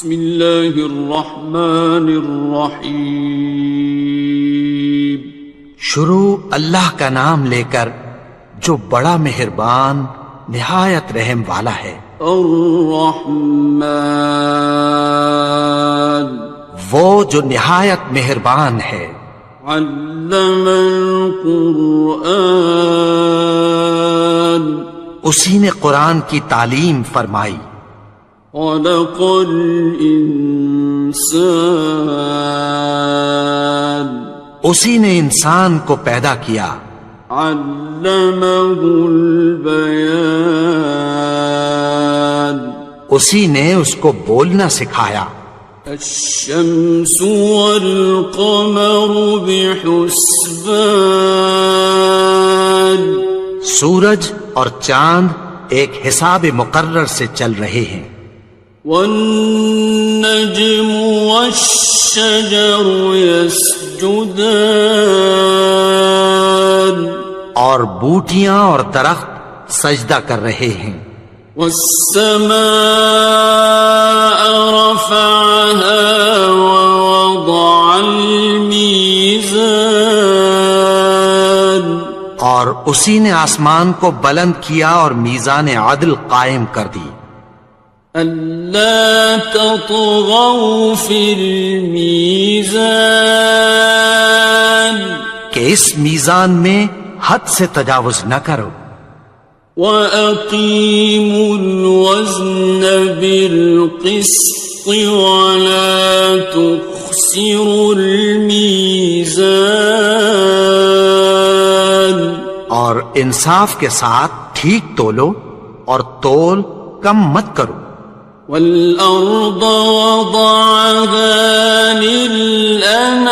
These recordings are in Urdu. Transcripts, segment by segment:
بسم اللہ الرحمن الرحیم. شروع اللہ کا نام لے کر جو بڑا مہربان نہایت رحم والا ہے. الرحمن وہ جو نہایت مہربان ہے. علم القرآن اسی نے قرآن کی تعلیم فرمائی. خلق الانسان اسی نے انسان کو پیدا کیا. علمہ البیان اسی نے اس کو بولنا سکھایا. الشمس والقمر بحسبان سورج اور چاند ایک حساب مقرر سے چل رہے ہیں. والنجم والشجر يسجدان اور بوٹیاں اور درخت سجدہ کر رہے ہیں. والسماء رفعها ووضع الميزان اور اسی نے آسمان کو بلند کیا اور میزان عدل قائم کر دی. ألا تطغوا في الميزان کہ اس میزان میں حد سے تجاوز نہ کرو. وَأَقِيمُوا الْوَزْنَ بِالْقِسْطِ وَلَا تُخْسِرُوا الْمِيزَانَ اور انصاف کے ساتھ ٹھیک تولو اور تول کم مت کرو. وَالْأَرْضَ وَضَعَهَا لِلْأَنَامِ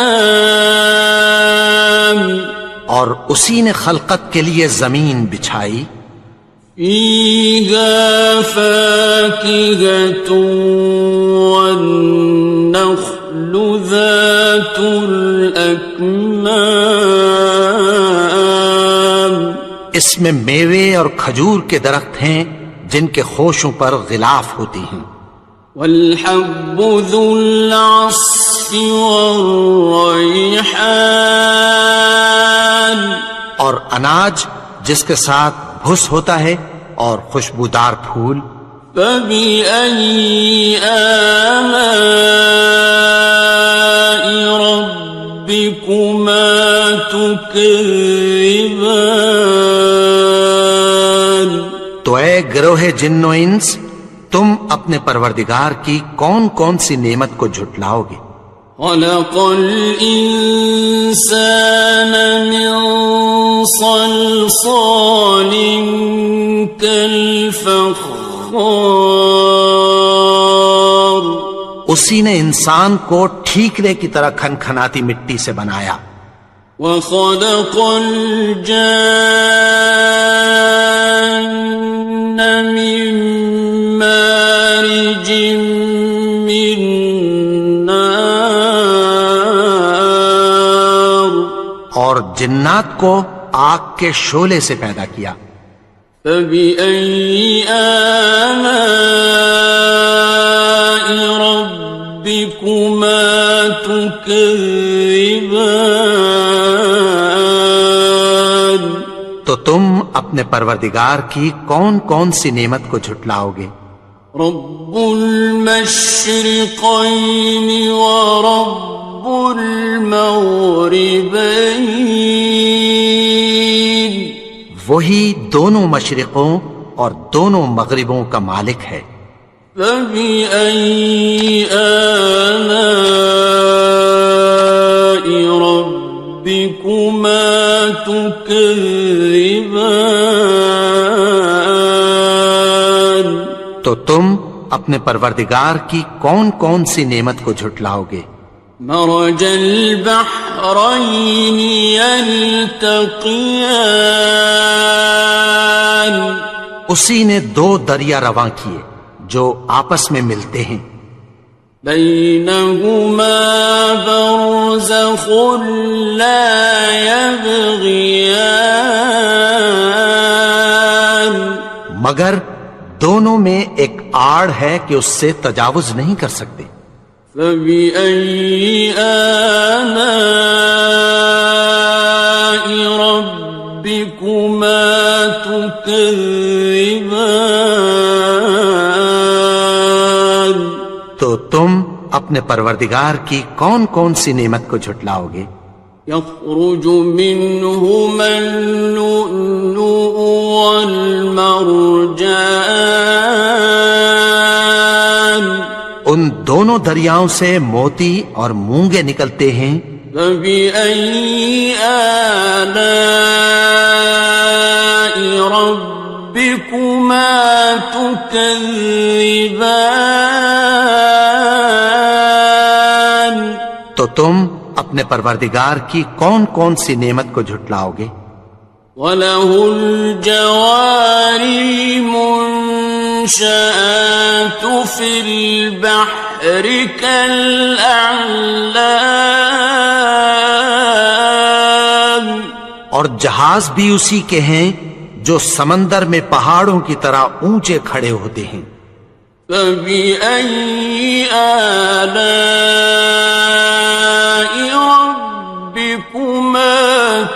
اور اسی نے خلقت کے لیے زمین بچھائی. فِيهَا فَاكِهَةٌ وَالنَّخْلُ ذَاتُ الْأَكْمَامِ اس میں میوے اور کھجور کے درخت ہیں جن کے خوشوں پر غلاف ہوتی ہیں. وَالْحَبُّ ذُو الْعَصْفِ وَالرَّيْحَانِ اور اناج جس کے ساتھ بھس ہوتا ہے اور خوشبودار پھول. فَبِأَيِّ آلَاءِ رَبِّكُمَا تُكَذِّبَانِ تو اے گروہ جن و انس تم اپنے پروردگار کی کون کون سی نعمت کو جھٹلاؤ گے. خَلَقَ الْإِنسَانَ مِنْ صَلْصَالٍ كَالْفَخَّارِ اسی نے انسان کو ٹھیکرے کی طرح کھنکھناتی مٹی سے بنایا. وَخَلَقَ الْجَانَّ مِن مَّارِجٍ مِّن نَّارٍ اور جنات کو آگ کے شعلے سے پیدا کیا. فَبِأَيِّ آلَاءِ رَبِّكُمَا تُكَذِّبَانِ تو تم اپنے پروردگار کی کون کون سی نعمت کو جھٹلاؤ گے. رب المشرقین ورب المغربین وہی دونوں مشرقوں اور دونوں مغربوں کا مالک ہے. فَبِأَيِّ آلَاءِ رَبِّكُمَا تُكَذِّبَانِ تو تم اپنے پروردگار کی کون کون سی نعمت کو جھٹلاؤ گے. مرج البحرین یلتقیان اسی نے دو دریا رواں کیے جو آپس میں ملتے ہیں. بینہما برزخ لا یبغیان مگر دونوں میں ایک آڑ ہے کہ اس سے تجاوز نہیں کر سکتے. فبأي آلاء ربكما تكذبان. تو تم اپنے پروردگار کی کون کون سی نعمت کو جھٹلاؤ گے؟ يخرج منهما اللؤلؤ والمرجان. ان دونوں دریاؤں سے موتی اور مونگے نکلتے ہیں. فبأي آلاء ربكما تكذبان. تو تم اپنے پروردگار کی کون کون سی نعمت کو جھٹلاؤ گے؟ وَلَهُ الْجَوَارِ الْمُنشَآتُ فِي الْبَحْرِ كَالْأَعْلَامِ. اور جہاز بھی اسی کے ہیں جو سمندر میں پہاڑوں کی طرح اونچے کھڑے ہوتے ہیں. فَبِأَيِّ آلَاءِ رَبِّكُمَا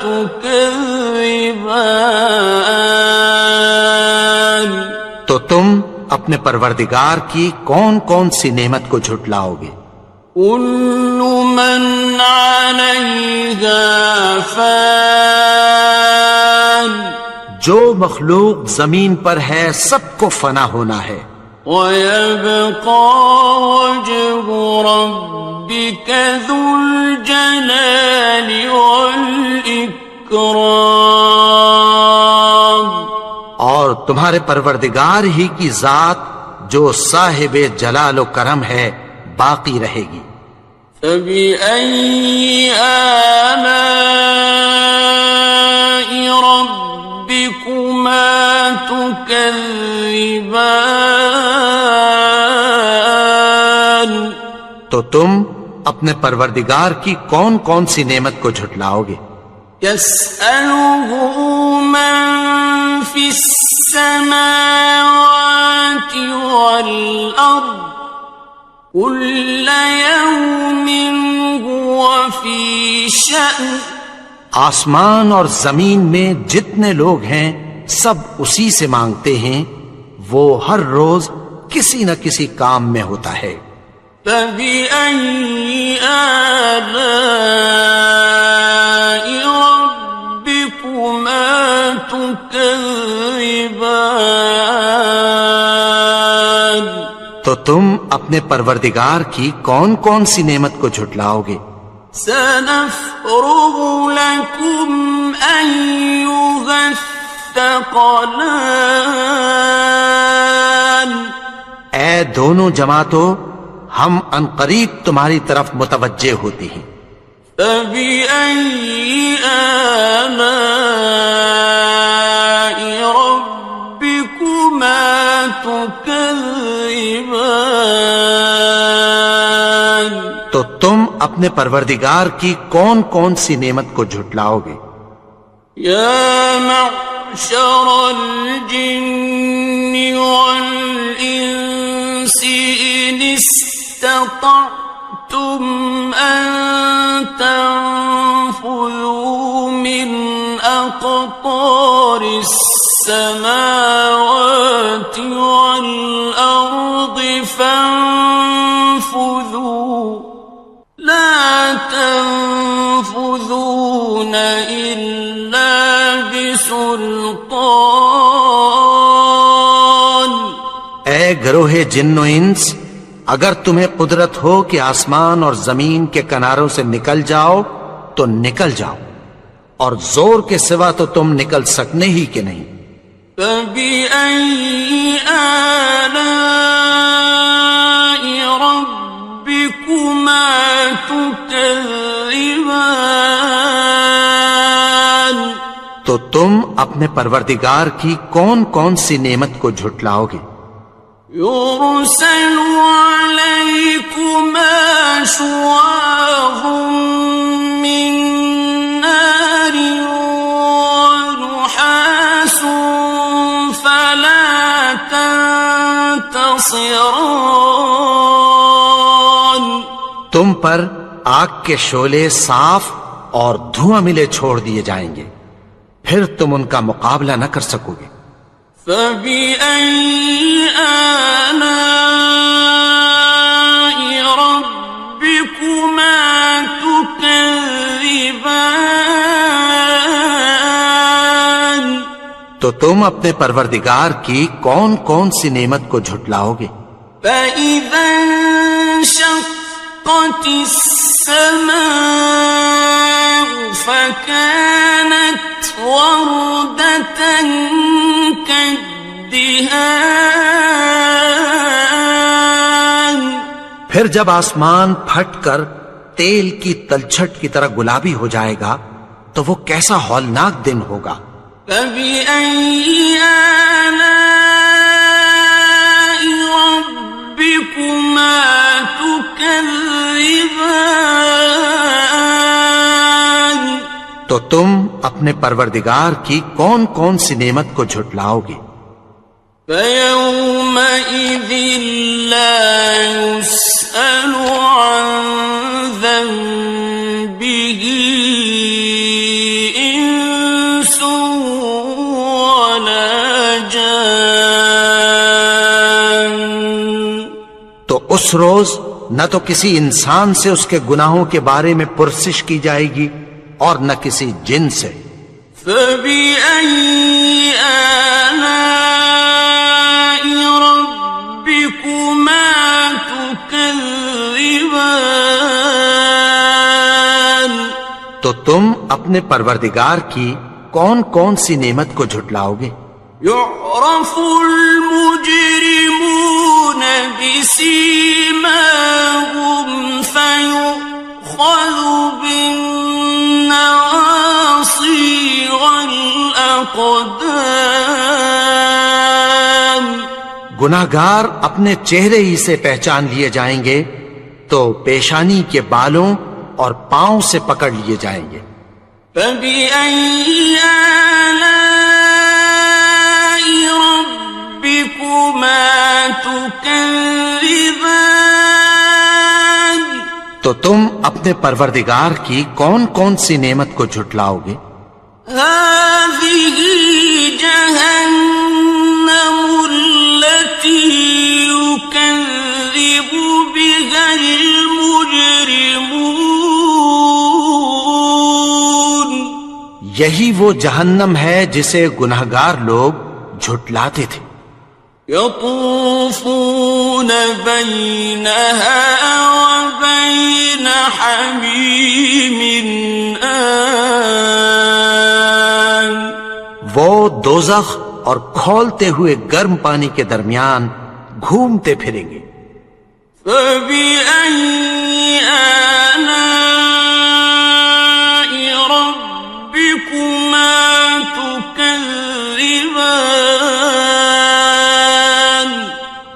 تُكَذِّبَانِ. تو تم اپنے پروردگار کی کون کون سی نعمت کو جھٹلاؤ گے؟ كُلُّ مَنْ عَلَيْهَا فَانٍ. جو مخلوق زمین پر ہے سب کو فنا ہونا ہے. وَيَبْقَى وَجْهُ رَبِّكَ ذُو الْجَلَالِ وَالْإِكْرَامِ. اور تمہارے پروردگار ہی کی ذات جو صاحب جلال و کرم ہے باقی رہے گی. فَبِأَيِّ آلَاءِ رَبِّكُمَا تُكَذِّبَانِ. تو تم اپنے پروردگار کی کون کون سی نعمت کو جھٹلاؤ گے؟ يَسْأَلُهُ مَن فِي السَّمَاوَاتِ وَالْأَرْضِ كُلَّ يَوْمٍ هُوَ فِي شَأْنٍ. آسمان اور زمین میں جتنے لوگ ہیں سب اسی سے مانگتے ہیں، وہ ہر روز کسی نہ کسی کام میں ہوتا ہے. فَبِأَيِّ آلَاءِ رَبِّكُمَا تُكَذِّبَانِ. تو تم اپنے پروردگار کی کون کون سی نعمت کو جھٹلاؤ گے؟ سَنَفْرُغُ لَكُمْ أَيُّهَ الثَّقَلَانِ. اے دونوں جماعتوں، ہم عنقریب تمہاری طرف متوجہ ہوتے ہیں. فَبِأَيِّ آلَاءِ رَبِّكُمَا تُكَذِّبَانِ. تو تم اپنے پروردگار کی کون کون سی نعمت کو جھٹلاؤ گے؟ يَا مَعْشَرَ الْجِنِّ وَالْإِنسِ إِنِ اسْتَطَعْتُمْ أَن تَنفُذُوا مِنْ أَقْطَارِ السَّمَاوَاتِ وَالْأَرْضِ فَانفُذُوا لَا تَنفُذُونَ إِلَّا بِسُلْطَانٍ. اے گروہ جن و انس، اگر تمہیں قدرت ہو کہ آسمان اور زمین کے کناروں سے نکل جاؤ تو نکل جاؤ، اور زور کے سوا تو تم نکل سکنے ہی کہ نہیں. فَبِأَيِّ آلَاءِ رَبِّكُمَا تُكَذِّبَانِ. تو تم اپنے پروردگار کی کون کون سی نعمت کو جھٹلاؤ گے؟ يُرْسَلُ عَلَيْكُمَا شُوَاظٌ مِّن نَّارٍ وَنُحَاسٌ فَلَا تَنْتَصِرَانِ. تم پر آگ کے شعلے صاف اور دھواں ملے چھوڑ دیے جائیں گے، پھر تم ان کا مقابلہ نہ کر سکو گے۔ فَبِأَيِّ آلَاءِ رَبِّكُمَا تُكَذِّبَانِ؟ تو تم اپنے پروردگار کی کون کون سی نعمت کو جھٹلاؤ گے؟ فَإِذَا انشَقَّتِ السَّمَاءُ فَكَانَتْ وَرْدَةً كَالدِّهَانِ، پھر جب آسمان پھٹ کر تیل کی تلچھٹ کی طرح گلابی ہو جائے گا تو وہ کیسا ہولناک دن ہوگا۔ فَبِأَيِّ آلَاءِ رَبِّكُمَا تُكَذِّبَانِ؟ تو تم اپنے پروردگار کی کون کون سی نعمت کو جھٹلاؤ گے؟ فَيَوْمَئِذٍ لَا يُسْأَلُ عَنْ ذَنبِهِ إِنسٌ وَلَا جَانٌ۔ تو اس روز نہ تو کسی انسان سے اس کے گناہوں کے بارے میں پرسش کی جائے گی اور نہ کسی جن سے۔ فَبِأَيِّ آلَاءِ رَبِّكُمَا تُكَذِّبَانِ؟ تو تم اپنے پروردگار کی کون کون سی نعمت کو جھٹلاؤ گے؟ يُعْرَفُ الْمُجْرِمُونَ بِسِيمَاهُمْ فَيُؤْخَذُ بِالنَّوَاصِي وَالْأَقْدَامِ۔ گناہگار اپنے چہرے ہی سے پہچان لیے جائیں گے تو پیشانی کے بالوں اور پاؤں سے پکڑ لیے جائیں گے۔ فَبِأَيِّ آلَاءِ رَبِّكُمَا تُكَذِّبَانِ؟ تو تم اپنے پروردگار کی کون کون سی نعمت کو جھٹلاؤ گے؟ هَٰذِهِ جَهَنَّمُ الَّتِي يُكَذِّبُ بِهَا الْمُجْرِمُونَ۔ یہی وہ جہنم ہے جسے گناہگار لوگ جھٹلاتے تھے۔ يَطُوفُونَ بَيْنَهَا وَبَيْنَ حَمِيمٍ آنٍ۔ وہ دوزخ اور کھولتے ہوئے گرم پانی کے درمیان گھومتے پھریں گے۔ فَبِأَيِّ آلَاءِ رَبِّكُمَا تُكَذِّبَانِ؟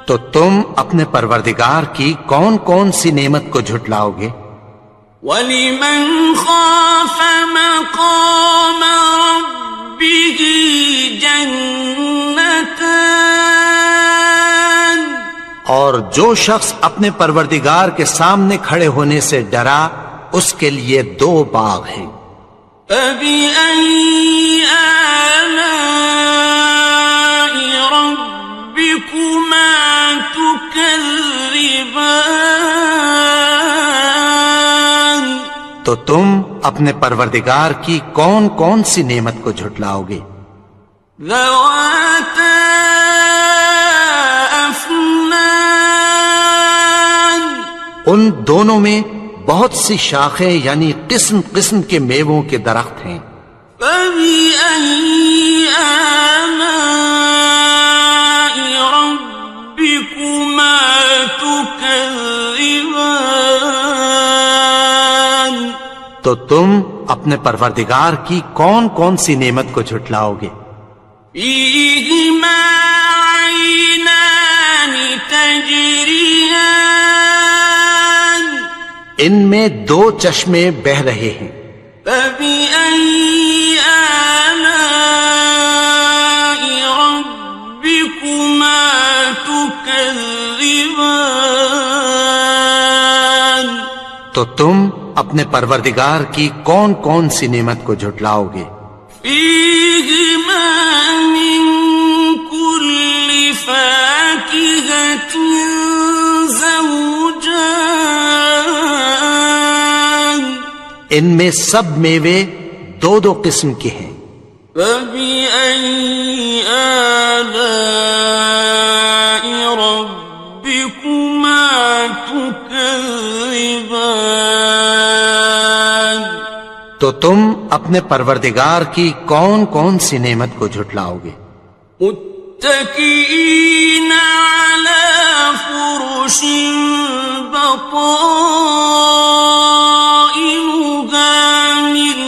تو تم اپنے پروردگار کی کون کون سی نعمت کو جھٹلاؤ گے؟ وَلِمَنْ خَافَ مَقَامَ رَبِّهِ جَنَّتَانِ؟ اور جو شخص اپنے پروردگار کے سامنے کھڑے ہونے سے ڈرا اس کے لیے 2 باغ ہیں۔ فَبِأَيِّ آلَاءِ رَبِّكُمَا تُكَذِّبَانِ؟ تو تم اپنے پروردگار کی کون کون سی نعمت کو جھٹلاؤ گے؟ ذَوَاتَا أَفْنَانٍ؟ ان دونوں میں بہت سی شاخیں یعنی قسم قسم کے میووں کے درخت ہیں۔ فَبِأَيِّ آلَاءِ رَبِّكُمَا تُكَذِّبَانِ؟ تو تم اپنے پروردگار کی کون کون سی نعمت کو جھٹلاؤ گے؟ فِيهِمَا عَيْنَانِ تَجْرِيَانِ؟ ان میں 2 چشمے بہ رہے ہیں۔ فَبِأَيِّ آلَاءِ رَبِّكُمَا تُكَذِّبَانِ؟ تو تم اپنے پروردگار کی کون کون سی نعمت کو جھٹلاؤ گے؟ فیہما من کل فاکہۃ زوجان، ان میں سب میوے دو دو قسم کے ہیں۔ فبأي آلاء ربكما تكذبان، تو تم اپنے پروردگار کی کون کون سی نعمت کو جھٹلاؤ گے؟ متكئين على فرش بطائنها من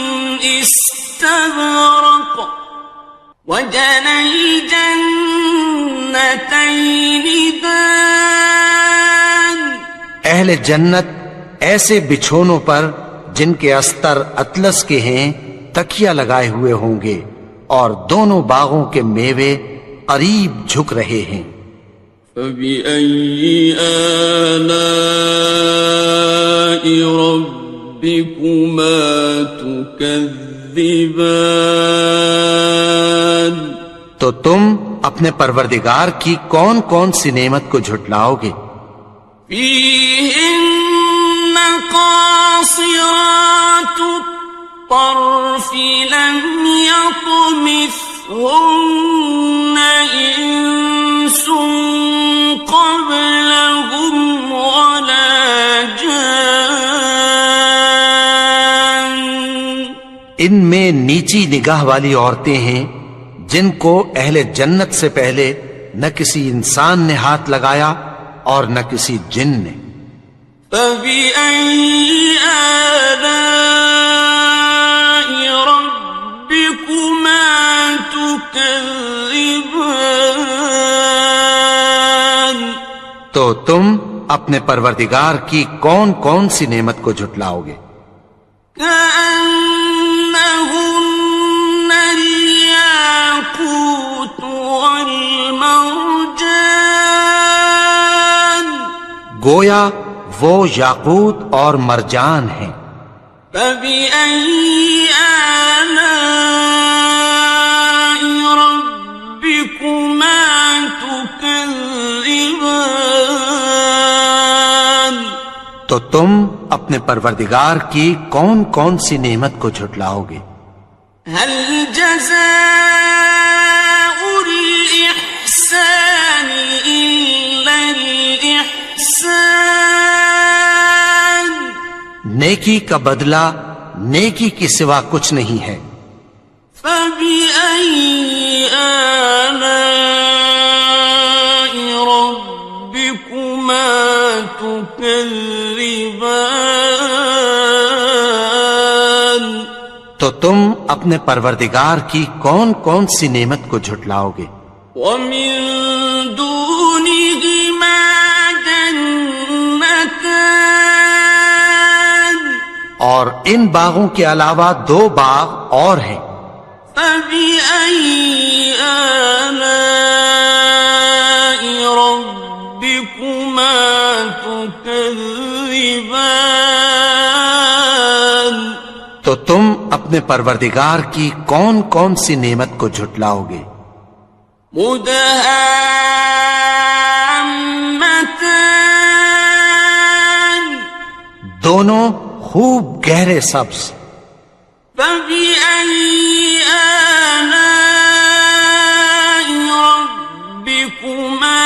استبرق، وجنى الجنتين دان، اہل جنت ایسے بچھونوں پر جن کے استر اطلس کے ہیں تکیہ لگائے ہوئے ہوں گے، اور دونوں باغوں کے میوے قریب جھک رہے ہیں۔ فبأي آلاء ربكما تكذبان، تو تم اپنے پروردگار کی کون کون سی نعمت کو جھٹلاؤ گے؟ فيهن قاصرات الطرف لم يطمثهن إنس قبلهم ولا جان، ان میں نیچی نگاہ والی عورتیں ہیں جن کو اہل جنت سے پہلے نہ کسی انسان نے ہاتھ لگایا اور نہ کسی جن نے۔ فبأي آلاء ربكما تكذبان، تو تم اپنے پروردگار کی کون کون سی نعمت کو جھٹلاؤ گے؟ كأنهن الياقوت والمرجان، گویا وہ یاقوت اور مرجان ہیں۔ فبأي آلاء ربكما تكذبان، تو تم اپنے پروردگار کی کون کون سی نعمت کو جھٹلاؤ گے؟ هل جزاء الإحسان إلا الإحسان، نیکی کا بدلہ نیکی کے سوا کچھ نہیں ہے۔ فبأي آلاء ربكما تكذبان، تو تم اپنے پروردگار کی کون کون سی نعمت کو جھٹلاؤ گے؟ ومن دونهما جنتان، اور ان باغوں کے علاوہ دو باغ اور ہیں۔ فبأي آلاء ربكما تكذبان، تو تم اپنے پروردگار کی کون کون سی نعمت کو جھٹلاؤ گے؟ مدهامتان، دونوں خوب گہرے سبز۔ فبأي آلاء ربكما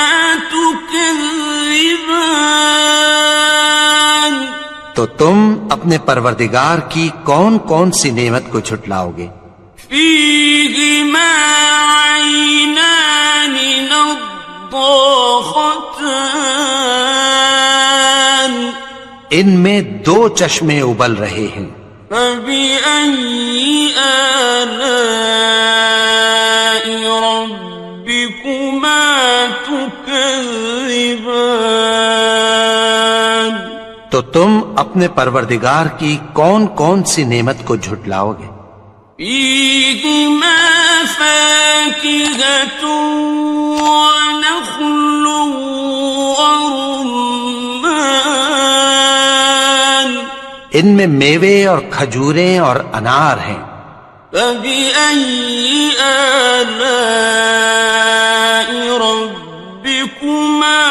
تكذبان، تو تم اپنے پروردگار کی کون کون سی نعمت کو جھٹلاؤ گے؟ فيهما عينان نضاختان، ان میں دو چشمے ابل رہے ہیں۔ فبأي آلاء ربكما تكذبان، تو تم اپنے پروردگار کی کون کون سی نعمت کو جھٹلاؤ گے؟ فيهما فاكهة ونخل ورمان، ان میں میوے اور کھجوریں اور انار ہیں. فبأي آلاء ربكما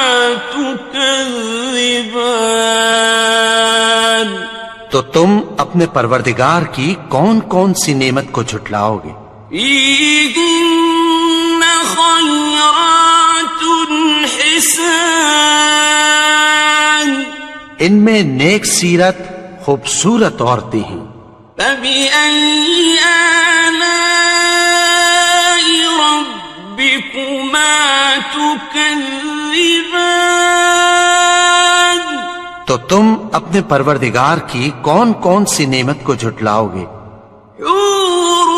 تكذبان. تو تم اپنے پروردگار کی کون کون سی نعمت کو جھٹلاؤ گے؟ فيهن خيرات حسان. ان میں نیک سیرت خوبصورت عورتیں ہیں. فبأي آلاء ربكما تكذبان. تو تم اپنے پروردگار کی کون کون سی نعمت کو جھٹلاؤ گے؟ حور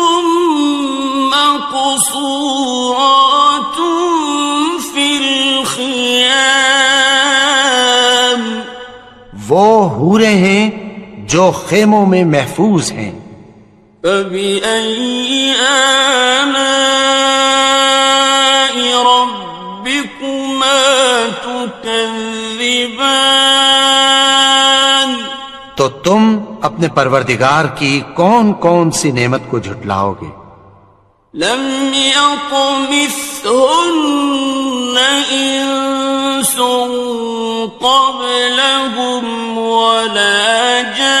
مقصورات في الخيام. وہ حوریں ہیں جو خیموں میں محفوظ ہیں. فبأي آلاء ربكما تكذبان. تو تم اپنے پروردگار کی کون کون سی نعمت کو جھٹلاؤ گے؟ لم يطمثهن إنس قبلهم ولا جان.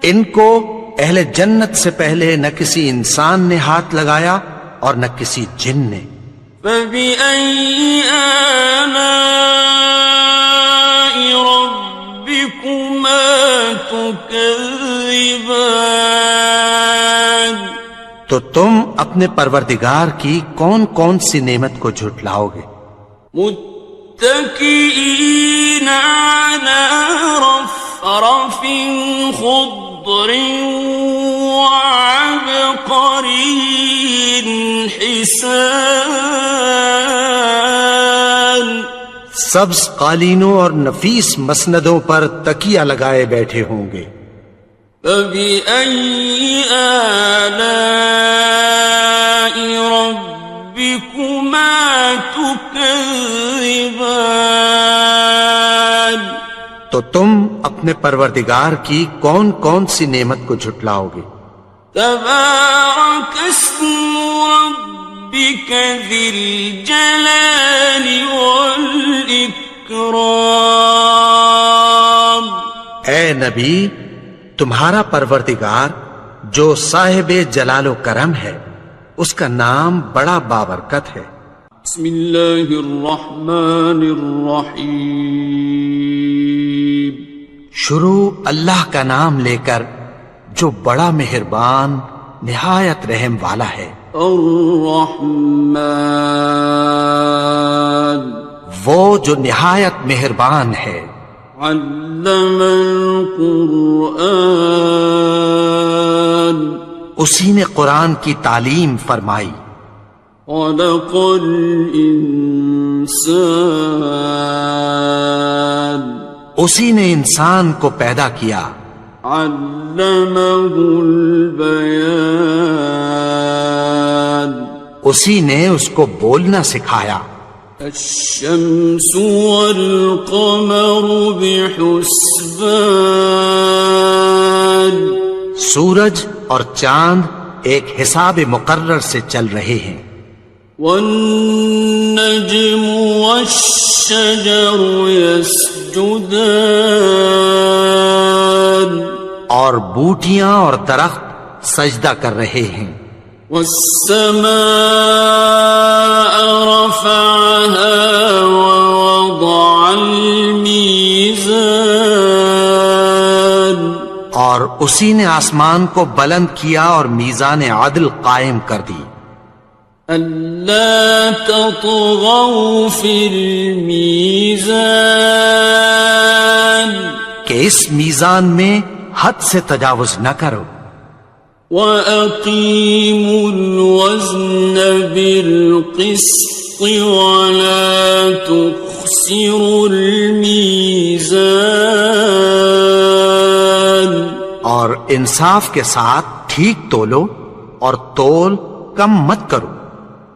ان کو اہل جنت سے پہلے نہ کسی انسان نے ہاتھ لگایا اور نہ کسی جن نے. فبأي آلاء ربكما تكذبان. تو تم اپنے پروردگار کی کون کون سی نعمت کو جھٹلاؤ گے؟ متكئين على رفرف خضر وعبقري حسان. سبز قالینوں اور نفیس مسندوں پر تکیہ لگائے بیٹھے ہوں گے. فبأي آلاء ربكما تكذبان. تو تم اپنے پروردگار کی کون کون سی نعمت کو جھٹلاؤ گے؟ تبارك اسم ربك ذي الجلال والإكرام. اے نبی، تمہارا پروردگار جو صاحب جلال و کرم ہے، اس کا نام بڑا بابرکت ہے. بسم اللہ الرحمن الرحیم. شروع اللہ کا نام لے کر جو بڑا مہربان نہایت رحم والا ہے. الرحمن وہ جو نہایت مہربان ہے. علم القرآن اسی نے قرآن کی تعلیم فرمائی. خلق الانسان اسی نے انسان کو پیدا کیا. علمه البیان اسی نے اس کو بولنا سکھایا. الشمس والقمر بحسبان سورج اور چاند ایک حساب مقرر سے چل رہے ہیں. والنجم والشجر يسجدان اور بوٹیاں اور درخت سجدہ کر رہے ہیں. والسماء رفعها ووضع الميزان اور اسی نے آسمان کو بلند کیا اور میزان عدل قائم کر دی. ألا تطغوا في الميزان کہ اس میزان میں حد سے تجاوز نہ کرو. وَأَقِيمُوا الْوَزْنَ بِالْقِسْطِ وَلَا تُخْسِرُوا الْمِيزَانَ اور انصاف کے ساتھ ٹھیک تولو اور تول کم مت کرو.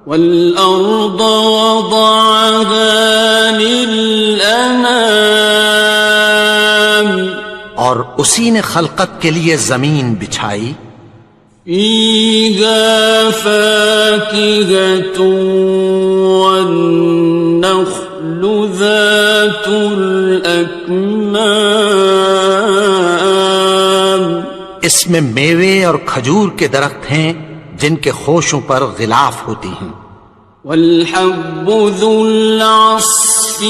وَالْأَرْضَ وَضَعَهَا لِلْأَنَامِ اور اسی نے خلقت کے لیے زمین بچھائی فيها فاكهة والنخل ذات الأكمام اس میں میوے اور کھجور کے درخت ہیں جن کے خوشوں پر غلاف ہوتی ہیں والحب ذو العصف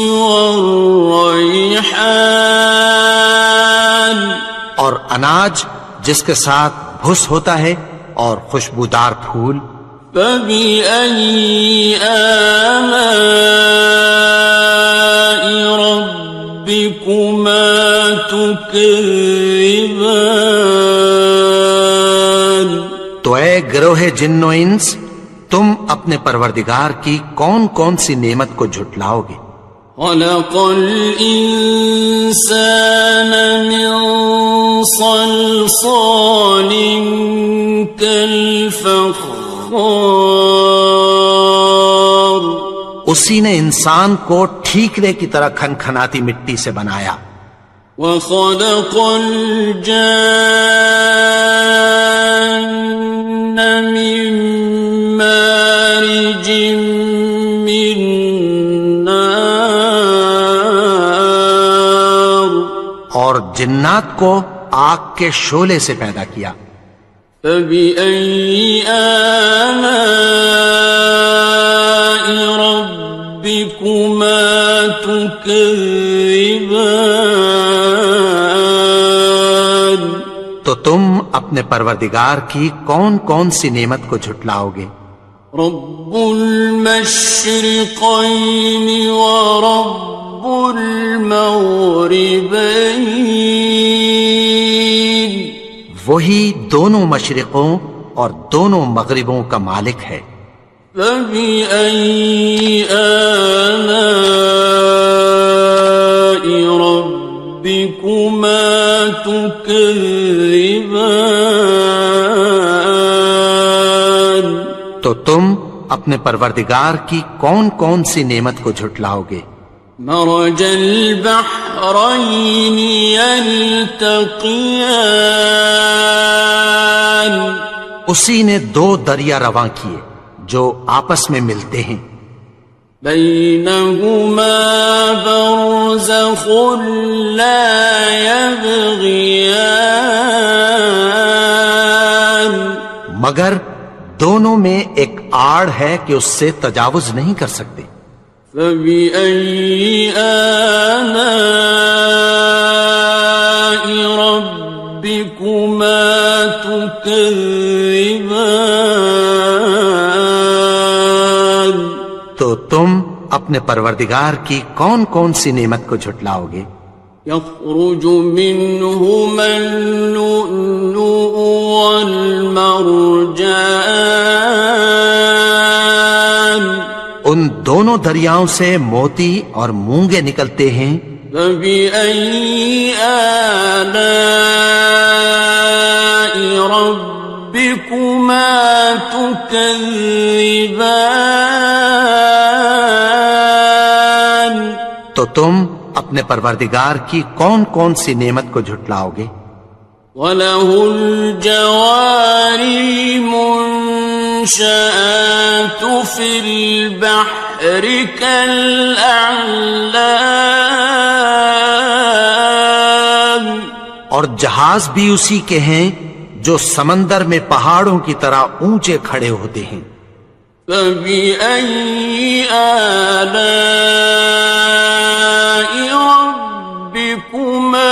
والریحان اور اناج جس کے ساتھ بھس ہوتا ہے اور خوشبودار پھول فبأي آلاء ربكما تكذبان تو اے گروہ جن و انس تم اپنے پروردگار کی کون کون سی نعمت کو جھٹلاؤ گے خلق الإنسان من صلصال كالفخار اسی نے انسان کو ٹھیکرے کی طرح کھنکھناتی مٹی سے بنایا وخلق الجان من مارج من نار اور جنات کو آگ کے شعلے سے پیدا کیا فبأي آلاء ربكما تكذبان تو تم اپنے پروردگار کی کون کون سی نعمت کو جھٹلاؤ گے رب المشرقين ورب المغربين وہی دونوں مشرقوں اور دونوں مغربوں کا مالک ہے فبأي آلاء ربكما تكذبان تو تم اپنے پروردگار کی کون کون سی نعمت کو جھٹلاؤ گے مرج البحرين يلتقيان اسی نے دو دریا رواں کیے جو آپس میں ملتے ہیں بينهما برزخ لا يبغيان مگر دونوں میں ایک آڑ ہے کہ اس سے تجاوز نہیں کر سکتے فبأي آلاء ربكما تكذبان تو تم اپنے پروردگار کی کون کون سی نعمت کو جھٹلاؤ گے يخرج منهما اللؤلؤ والمرجان ان دونوں دریاؤں سے موتی اور مونگے نکلتے ہیں فبأي آلاء ربكما تكذبان تو تم اپنے پروردگار کی کون کون سی نعمت کو جھٹلاؤ گے وَلَهُ الْجَوَارِ الْمُنشَآتُ فِي الْبَحْرِ كَالْأَعْلَامِ اور جہاز بھی اسی کے ہیں جو سمندر میں پہاڑوں کی طرح اونچے کھڑے ہوتے ہیں فَبِأَيِّ آلَاءِ رَبِّكُمَا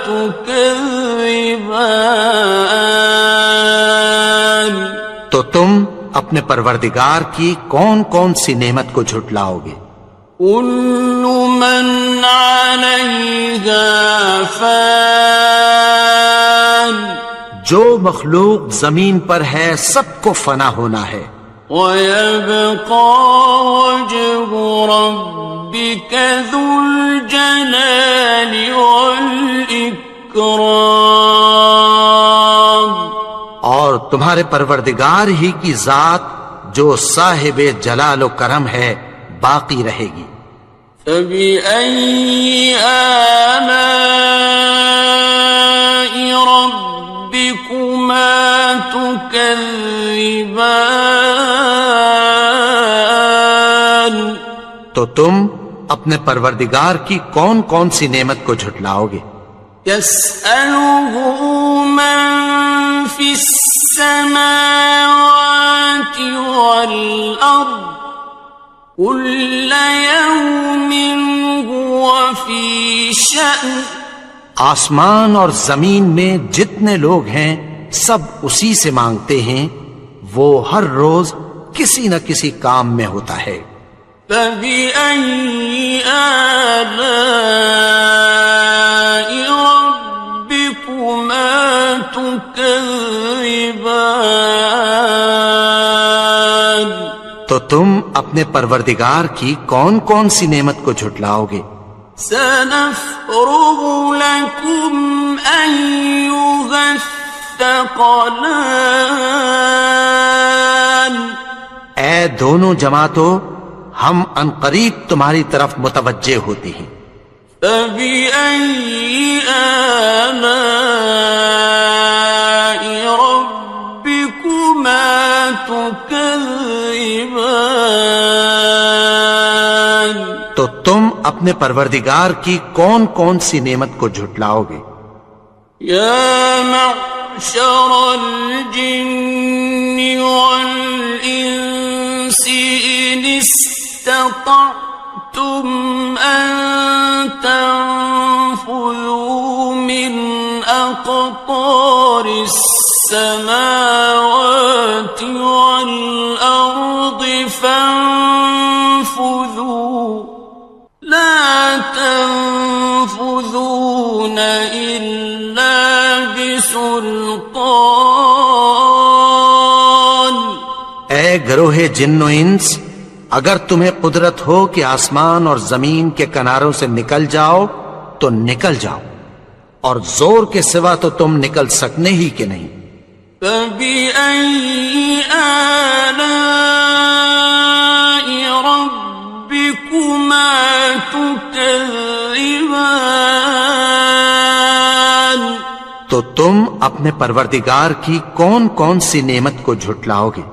تُكَذِّبَانِ تو تم اپنے پروردگار کی کون کون سی نعمت کو جھٹلاؤ گے كُلُّ مَنْ عَلَيْهَا فَانٍ جو مخلوق زمین پر ہے سب کو فنا ہونا ہے وَيَبْقَى وَجْهُ رَبِّكَ ذُو الْجَلَالِ وَالْإِكْرَامِ اور تمہارے پروردگار ہی کی ذات جو صاحب جلال و کرم ہے باقی رہے گی فَبِأَيِّ آلَاءِ تكذبان تو تم اپنے پروردگار کی کون کون سی نعمت کو جھٹلاؤ گے؟ يسأله من في السماوات والأرض كل يوم هو في شأن آسمان اور زمین میں جتنے لوگ ہیں سب اسی سے مانگتے ہیں، وہ ہر روز کسی نہ کسی کام میں ہوتا ہے۔ فبأي آلاء ربكما تكذبان تو تم اپنے پروردگار کی کون کون سی نعمت کو جھٹلاؤ گے؟ سنفرغ لكم أيها الثقلان اے دونوں جماعتوں، ہم عنقریب تمہاری طرف متوجہ ہوتے ہیں۔ فبأي آلاء ربكما تكذبان تو تم اپنے پروردگار کی کون کون سی نعمت کو جھٹلاؤ گے؟ يا معشر الجن والإنس إن استطعتم أن تنفذوا من أقطار السماوات والأرض فانفذوا لا تنفذون إلا بسلطان اے گروہ جن و انس، اگر تمہیں قدرت ہو کہ آسمان اور زمین کے کناروں سے نکل جاؤ تو نکل جاؤ، اور زور کے سوا تو تم نکل سکنے ہی کہ نہیں۔ فبأي آلاء ربكما تكذبان تو تم اپنے پروردگار کی کون کون سی نعمت کو جھٹلاؤ گے؟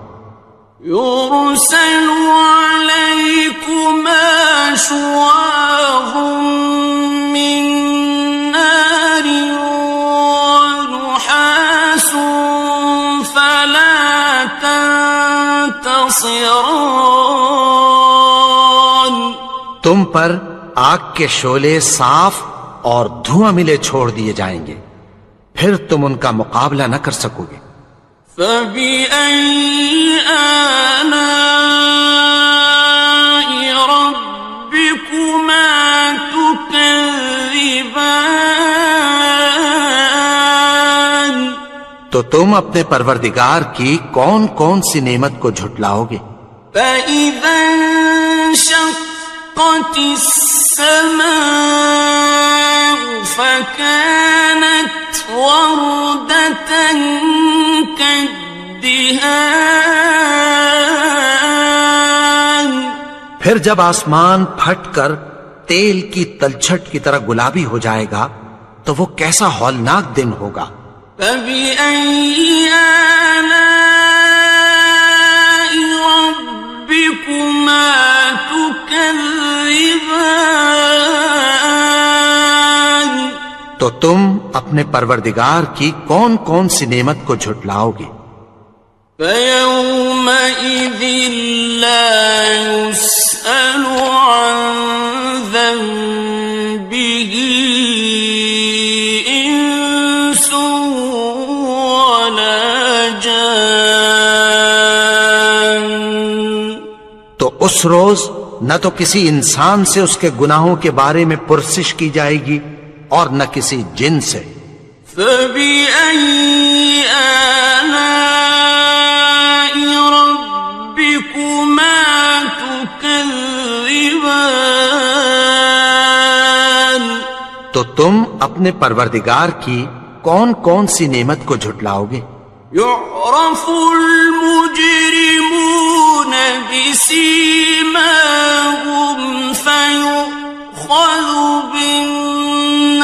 يرسل عليكما شواظ من نار ونحاس فلا تنتصران تم پر آگ کے شعلے صاف اور دھواں ملے چھوڑ دیے جائیں گے، پھر تم ان کا مقابلہ نہ کر سکو گے۔ فبأي آلاء ربكما تكذبان تو تم اپنے پروردگار کی کون کون سی نعمت کو جھٹلاؤ گے؟ فإذا انشقت السماء فكانت وردة كالدهان پھر جب آسمان پھٹ کر تیل کی تلچھٹ کی طرح گلابی ہو جائے گا تو وہ کیسا ہولناک دن ہوگا۔ فبأي آلاء ربكما تكذبان تو تم اپنے پروردگار کی کون کون سی نعمت کو جھٹلاؤ گے؟ فيومئذ لا يسأل عن ذنبه إنس ولا جان تو اس روز نہ تو کسی انسان سے اس کے گناہوں کے بارے میں پرسش کی جائے گی اور نہ کسی جن سے۔ فبأي آلاء ربكما تكذبان تو تم اپنے پروردگار کی کون کون سی نعمت کو جھٹلاؤ گے؟ يعرف المجرمون بسيماهم فيؤخذ بالنواصي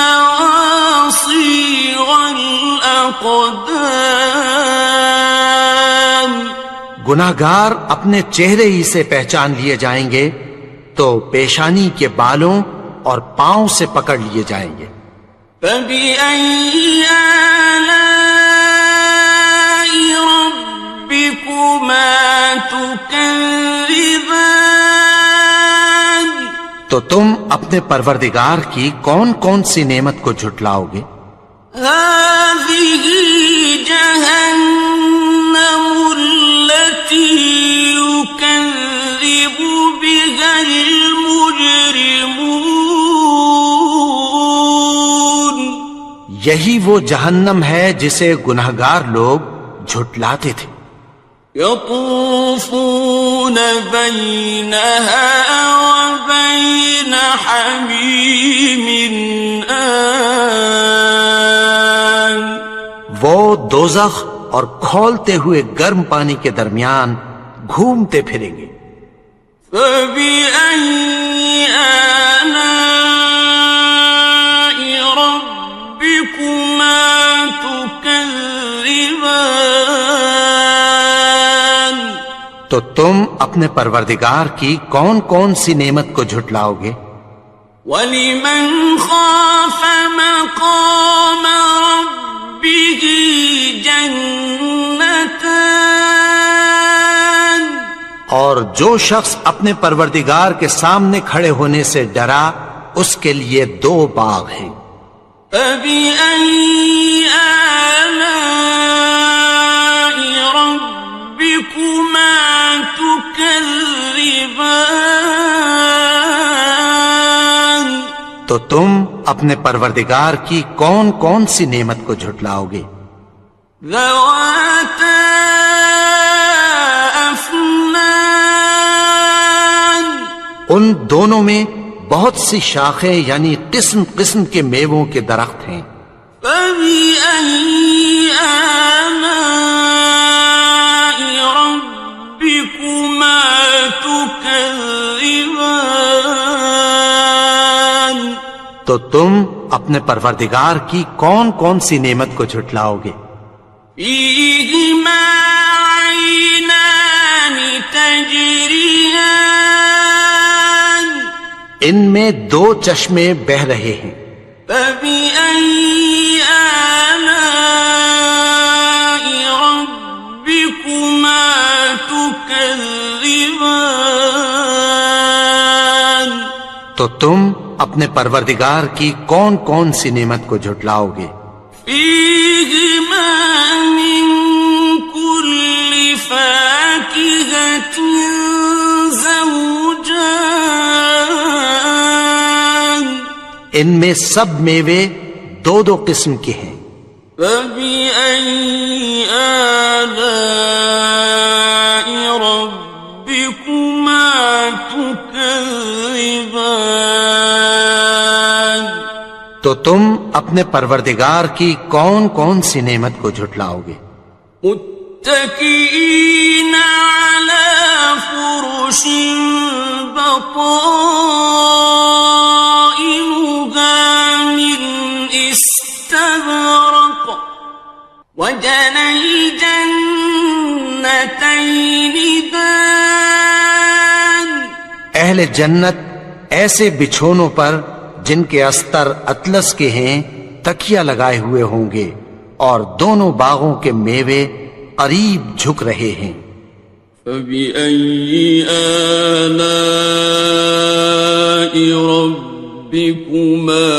والأقدام گناہگار اپنے چہرے ہی سے پہچان لیے جائیں گے تو پیشانی کے بالوں اور پاؤں سے پکڑ لیے جائیں گے. فَبِأَيِّ آلَاءِ رَبِّكُمَا تُكَذِّبَانِ تو تم اپنے پروردگار کی کون کون سی نعمت کو جھٹلاؤ گے؟ هَٰذِهِ جَهَنَّمُ الَّتِي يُكَذِّبُ بِهَا الْمُجْرِمُونَ یہی وہ جہنم ہے جسے گناہگار لوگ جھٹلاتے تھے. يطوفون بينها وبين حميم آن وہ دوزخ اور کھولتے ہوئے گرم پانی کے درمیان گھومتے پھریں گے. فبأي آلاء ربكما تكذبان تو تم اپنے پروردگار کی کون کون سی نعمت کو جھٹلاؤ گے؟ وَلِمَنْ خَافَ مَقَامَ رَبِّهِ جَنَّتَانِ اور جو شخص اپنے پروردگار کے سامنے کھڑے ہونے سے ڈرا اس کے لیے 2 باغ ہیں. فَبِأَيِّ آلَاءِ رَبِّكُمَا تُكَذِّبَانِ تو تم اپنے پروردگار کی کون کون سی نعمت کو جھٹلاؤ گے؟ ذَوَاتَا أَفْنَانٍ ان دونوں میں بہت سی شاخیں یعنی قسم قسم کے میووں کے درخت ہیں. فَبِأَيِّ آلَاءِ رَبِّكُمَا تُكَذِّبَانِ تو تم اپنے پروردگار کی کون کون سی نعمت کو جھٹلاؤ گے؟ فِيهِمَا عَيْنَانِ تَجْرِيَانِ ان میں 2 چشمے بہ رہے ہیں. فَبِأَيِّ آلَاءِ رَبِّكُمَا تُكَذِّبَانِ تو تم اپنے پروردگار کی کون کون سی نعمت کو جھٹلاؤ گے؟ فِيهِمَا مِن كُلِّ فَاكِهَةٍ زَوْجَانِ ان میں سب میوے 2 قسم کے ہیں. فَبِأَيِّ آلَاءِ رَبِّكُمَا تُكَذِّبَانِ تو تم اپنے پروردگار کی کون کون سی نعمت کو جھٹلاؤ گے؟ متكئين على فرش بطائنها من استبرق وجنى الجنتين دان اہل جنت ایسے بچھونوں پر جن کے استر اطلس کے ہیں تکیہ لگائے ہوئے ہوں گے اور دونوں باغوں کے میوے قریب جھک رہے ہیں. فَبِأَيِّ آلَاءِ رَبِّكُمَا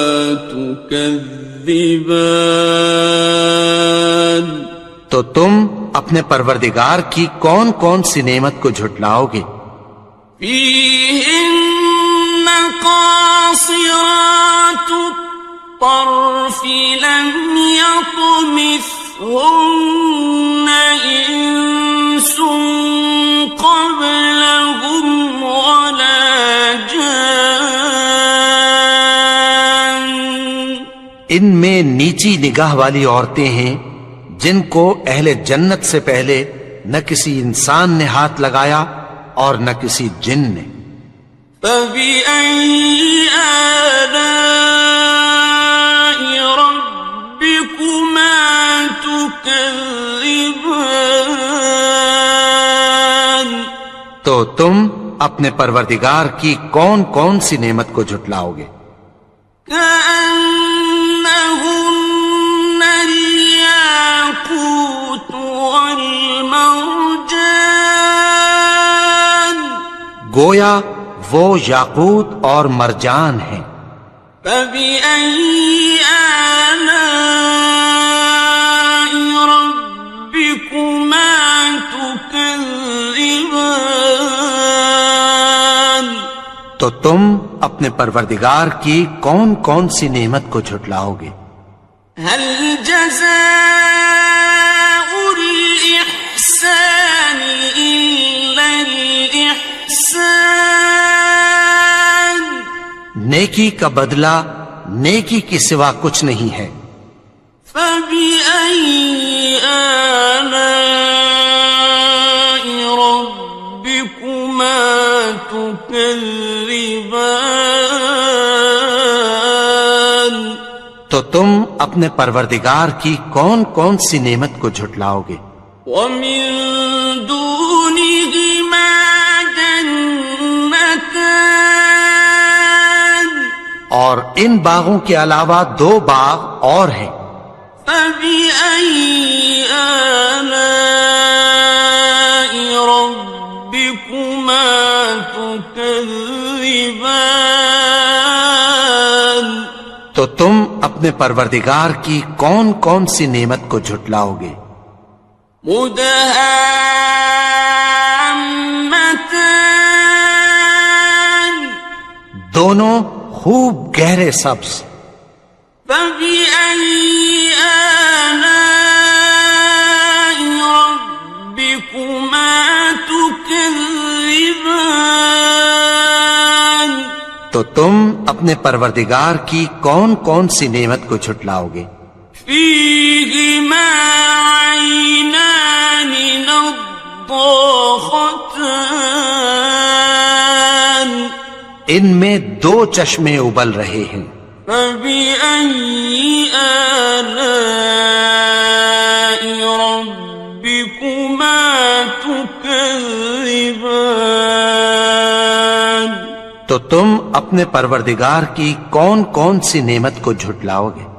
تُكَذِّبَانِ تو تم اپنے پروردگار کی کون کون سی نعمت کو جھٹلاؤ گے؟ فِيهِنَّ قَاصِرَاتُ الطَّرْفِ لَمْ يَطْمِثْهُنَّ إِنسٌ قَبْلَهُمْ وَلَا جَانٌّ ان میں نیچی نگاہ والی عورتیں ہیں جن کو اہل جنت سے پہلے نہ کسی انسان نے ہاتھ لگایا اور نہ کسی جن نے. فَبِأَيِّ آلَاءِ رَبِّكُمَا تُكَذِّبَانِ تو تم اپنے پروردگار کی کون کون سی نعمت کو جھٹلاؤ گے؟ كأنهن الياقوت والمرجان گویا وہ یاقوت اور مرجان ہیں۔ فبأي آلاء ربكما تكذبان تو تم اپنے پروردگار کی کون کون سی نعمت کو جھٹلاؤ گے؟ هل جزاء الإحسان إلا الإحسان نیکی کا بدلہ نیکی کے سوا کچھ نہیں ہے۔ فبأي آلاء ربكما تكذبان تو تم اپنے پروردگار کی کون کون سی نعمت کو جھٹلاؤ گے؟ ومن دونهما جنتان اور ان باغوں کے علاوہ دو باغ اور ہیں۔ فبأي آلاء ربكما تكذبان تو تم اپنے پروردگار کی کون کون سی نعمت کو جھٹلاؤ گے؟ مدهامتان دونوں خوب گہرے سبز۔ فبأي آلاء ربكما تكذبان تو تم اپنے پروردگار کی کون کون سی نعمت کو جھٹلاؤ گے؟ فيهما عينان نضاختان ان میں دو چشمے ابل رہے ہیں۔ فبأي آلاء ربكما تكذبان تو تم اپنے پروردگار کی کون کون سی نعمت کو جھٹلاؤ گے؟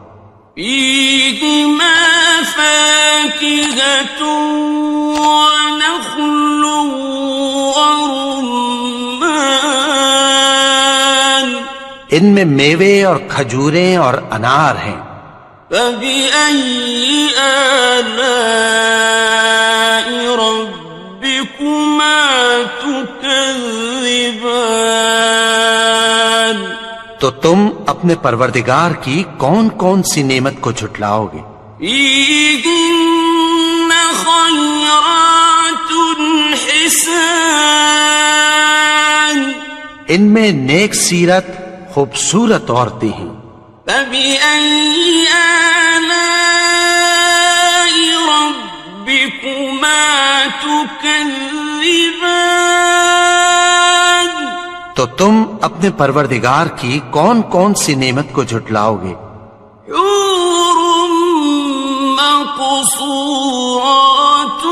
فيهما فاكهة ونخل ورمان ان میں میوے اور کھجوریں اور انار ہیں۔ فبأي آلاء ربكما تكذبان تو تم اپنے پروردگار کی کون کون سی نعمت کو جھٹلاؤ گے؟ فيهن خيرات حسان ان میں نیک سیرت خوبصورت عورتیں ہیں۔ فبأي آلاء ربكما تكذبان تو تم اپنے پروردگار کی کون کون سی نعمت کو جھٹلاؤ گے؟ حور مقصورات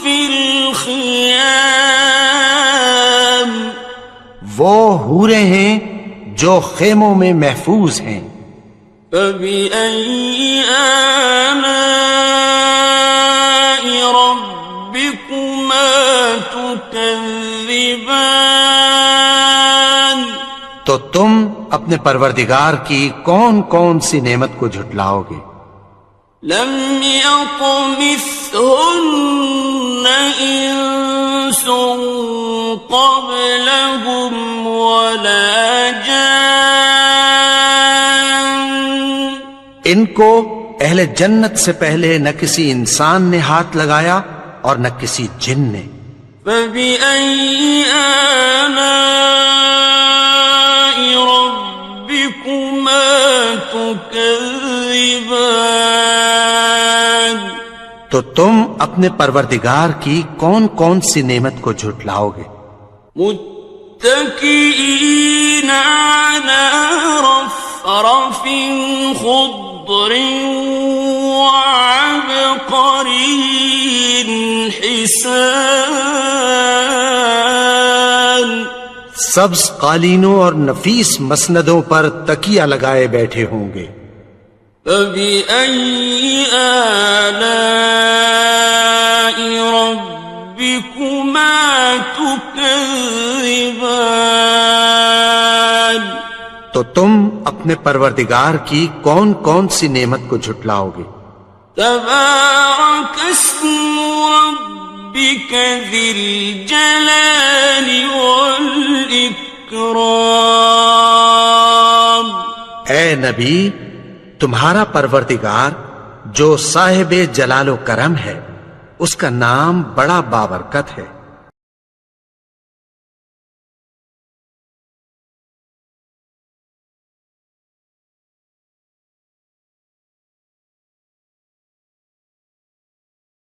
في الخيام وہ حوریں ہیں جو خیموں میں محفوظ ہیں۔ فبأي آلاء ربكما تكذبان تو تم اپنے پروردگار کی کون کون سی نعمت کو جھٹلاؤ گے؟ لم يطمثهن إنس قبلهم ولا جان ان کو اہل جنت سے پہلے نہ کسی انسان نے ہاتھ لگایا اور نہ کسی جن نے۔ فبأي آلاء ربكما تكذبان تو تم اپنے پروردگار کی کون کون سی نعمت کو جھٹلاؤ گے؟ متكئين على رفرف خضر وعبقري حسان سبز قالینوں اور نفیس مسندوں پر تکیہ لگائے بیٹھے ہوں گے. فَبِأَيِّ آلَاءِ رَبِّكُمَا تُكَذِّبَانِ تو تم اپنے پروردگار کی کون کون سی نعمت کو جھٹلاؤ گے؟ تبارک اسم ربک ذی الجلال والاکرام. اے نبی، تمہارا پروردگار جو صاحب جلال و کرم ہے، اس کا نام بڑا بابرکت ہے.